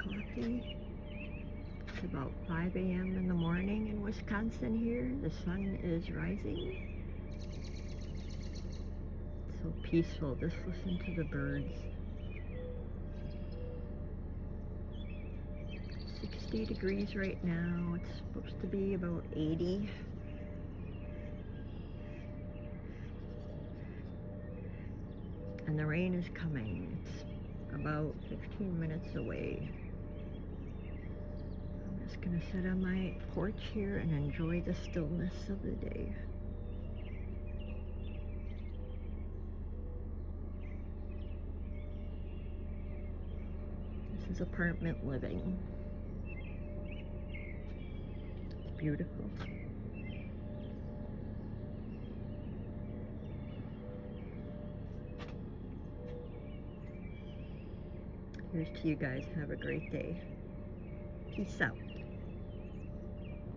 coffee. It's about 5 a.m. in the morning in Wisconsin here. The sun is rising. It's so peaceful. Just listen to the birds. 60 degrees right now. It's supposed to be about 80. And the rain is coming. It's about 15 minutes away. I'm just gonna sit on my porch here and enjoy the stillness of the day. This is apartment living. It's beautiful. Here's to you guys. Have a great day. Peace out.